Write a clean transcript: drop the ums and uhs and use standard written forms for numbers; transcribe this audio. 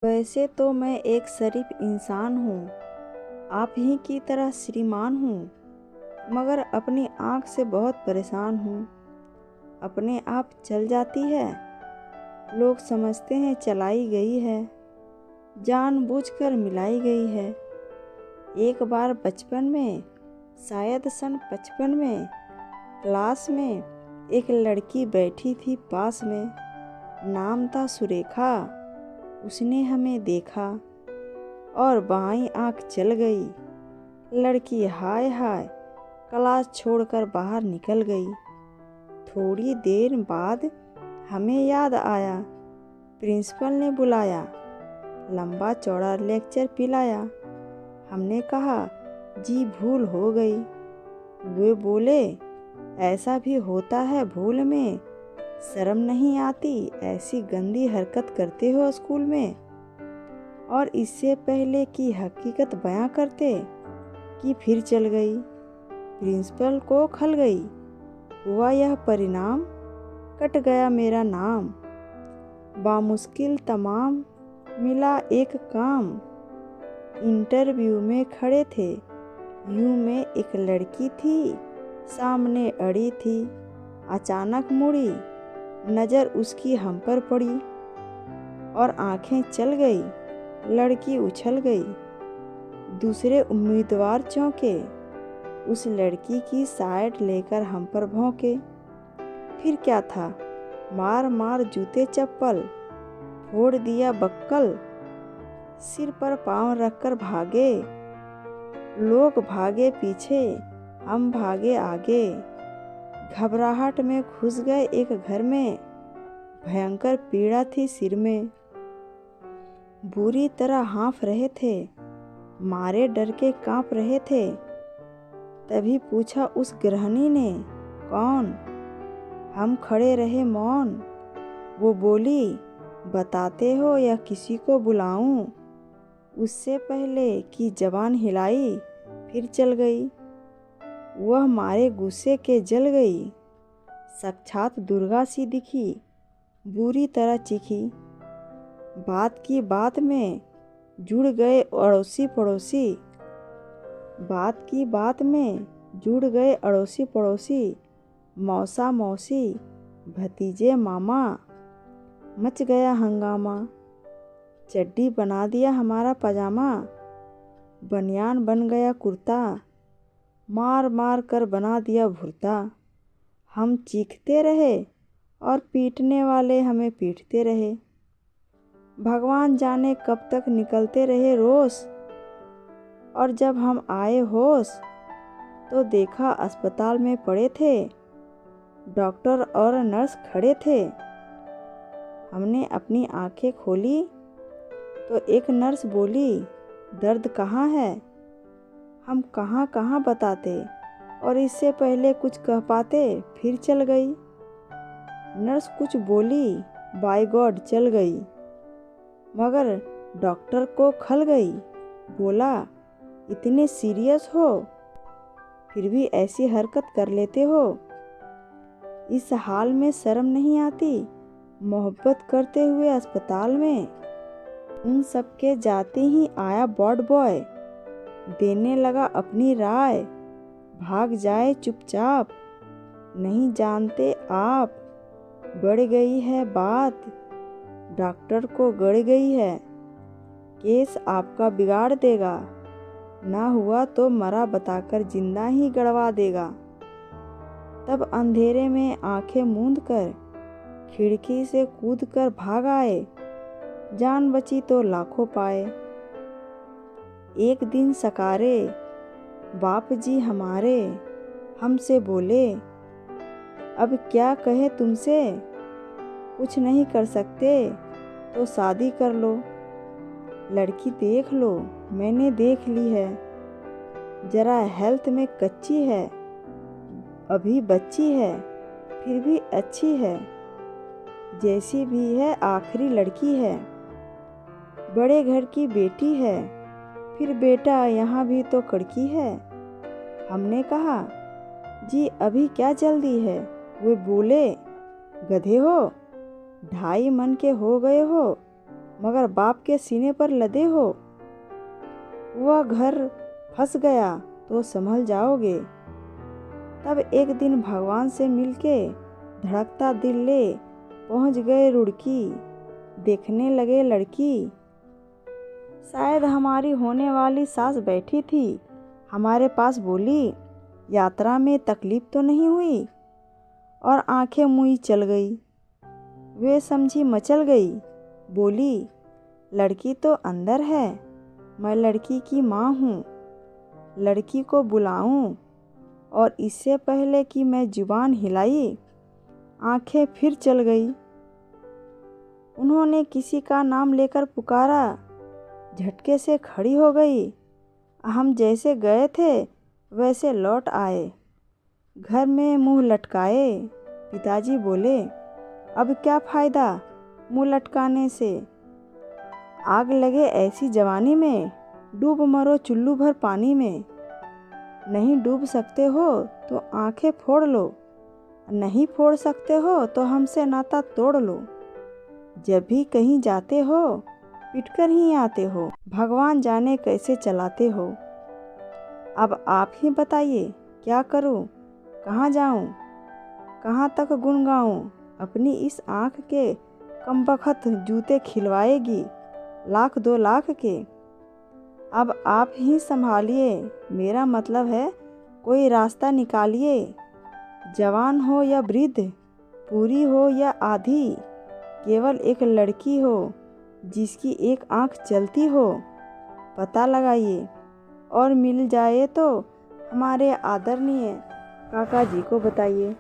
वैसे तो मैं एक शरीफ इंसान हूँ, आप ही की तरह श्रीमान हूँ, मगर अपनी आँख से बहुत परेशान हूँ। अपने आप चल जाती है, लोग समझते हैं चलाई गई है, जानबूझकर मिलाई गई है। एक बार बचपन में, शायद सन 55 में, क्लास में एक लड़की बैठी थी पास में, नाम था सुरेखा। उसने हमें देखा और बाईं आंख चल गई। लड़की हाय हाय क्लास छोड़कर बाहर निकल गई। थोड़ी देर बाद हमें याद आया, प्रिंसिपल ने बुलाया, लंबा चौड़ा लेक्चर पिलाया। हमने कहा जी भूल हो गई। वे बोले ऐसा भी होता है भूल में, शर्म नहीं आती ऐसी गंदी हरकत करते हो स्कूल में। और इससे पहले कि हकीकत बयां करते कि फिर चल गई, प्रिंसिपल को खल गई। हुआ यह परिणाम, कट गया मेरा नाम। बामुश्किल तमाम मिला एक काम। इंटरव्यू में खड़े थे, यूं में एक लड़की थी, सामने अड़ी थी। अचानक मुड़ी, नज़र उसकी हम पर पड़ी और आंखें चल गई। लड़की उछल गई। दूसरे उम्मीदवार चौंके, उस लड़की की साइड लेकर हम पर भौंके। फिर क्या था, मार मार जूते चप्पल, फोड़ दिया बक्कल। सिर पर पाँव रखकर भागे, लोग भागे पीछे, हम भागे आगे। घबराहट में घुस गए एक घर में, भयंकर पीड़ा थी सिर में। बुरी तरह हाँफ रहे थे, मारे डर के काँप रहे थे। तभी पूछा उस गृहिणी ने, कौन? हम खड़े रहे मौन। वो बोली, बताते हो या किसी को बुलाऊं? उससे पहले कि जबान हिलाई, फिर चल गई। वह मारे गुस्से के जल गई। साक्षात दुर्गा सी दिखी, बुरी तरह चीखी। बात की बात में जुड़ गए अड़ोसी पड़ोसी। बात की बात में जुड़ गए अड़ोसी पड़ोसी। मौसा मौसी, भतीजे मामा। मच गया हंगामा, चड्डी बना दिया हमारा पजामा। बनियान बन गया कुर्ता, मार मार कर बना दिया भुर्ता। हम चीखते रहे और पीटने वाले हमें पीटते रहे। भगवान जाने कब तक निकलते रहे रोष। और जब हम आए होश, तो देखा अस्पताल में पड़े थे, डॉक्टर और नर्स खड़े थे। हमने अपनी आंखें खोली तो एक नर्स बोली, दर्द कहाँ है? हम कहाँ कहाँ बताते और इससे पहले कुछ कह पाते, फिर चल गई। नर्स कुछ बोली, बाय गॉड चल गई। मगर डॉक्टर को खल गई, बोला इतने सीरियस हो, फिर भी ऐसी हरकत कर लेते हो। इस हाल में शर्म नहीं आती मोहब्बत करते हुए अस्पताल में। उन सबके जाते ही आया वार्ड बॉय, देने लगा अपनी राय। भाग जाए चुपचाप, नहीं जानते आप, बढ़ गई है बात, डॉक्टर को गड़ गई है। केस आपका बिगाड़ देगा, ना हुआ तो मरा बताकर जिंदा ही गड़वा देगा। तब अंधेरे में आंखें मूंद कर खिड़की से कूद कर भाग आए। जान बची तो लाखों पाए। एक दिन सकारे बाप जी हमारे हमसे बोले, अब क्या कहे तुमसे, कुछ नहीं कर सकते तो शादी कर लो। लड़की देख लो, मैंने देख ली है, जरा हेल्थ में कच्ची है, अभी बच्ची है, फिर भी अच्छी है, जैसी भी है आखिरी लड़की है। बड़े घर की बेटी है, फिर बेटा यहाँ भी तो कड़की है। हमने कहा जी अभी क्या जल्दी है? वे बोले, गधे हो, 2.5 मन के हो गए हो, मगर बाप के सीने पर लदे हो। वह घर फंस गया तो संभल जाओगे। तब एक दिन भगवान से मिलके धड़कता दिल ले पहुंच गए रुड़की। देखने लगे लड़की, शायद हमारी होने वाली सास बैठी थी हमारे पास। बोली, यात्रा में तकलीफ तो नहीं हुई? और आंखें मुई चल गई। वे समझी मचल गई। बोली, लड़की तो अंदर है, मैं लड़की की माँ हूँ। लड़की को बुलाऊं? और इससे पहले कि मैं जुबान हिलाई, आंखें फिर चल गई। उन्होंने किसी का नाम लेकर पुकारा, झटके से खड़ी हो गई। हम जैसे गए थे वैसे लौट आए। घर में मुंह लटकाए। पिताजी बोले, अब क्या फ़ायदा मुंह लटकाने से? आग लगे ऐसी जवानी में, डूब मरो चुल्लू भर पानी में। नहीं डूब सकते हो तो आंखें फोड़ लो, नहीं फोड़ सकते हो तो हमसे नाता तोड़ लो। जब भी कहीं जाते हो पिटकर ही आते हो, भगवान जाने कैसे चलाते हो। अब आप ही बताइए, क्या करूं, कहाँ जाऊं, कहाँ तक गुन गाऊं। अपनी इस आँख के कमबख्त जूते खिलवाएगी लाख 2 लाख के। अब आप ही संभालिए, मेरा मतलब है कोई रास्ता निकालिए। जवान हो या वृद्ध, पूरी हो या आधी, केवल एक लड़की हो जिसकी एक आँख चलती हो। पता लगाइए, और मिल जाए तो हमारे आदरणीय काका जी को बताइए।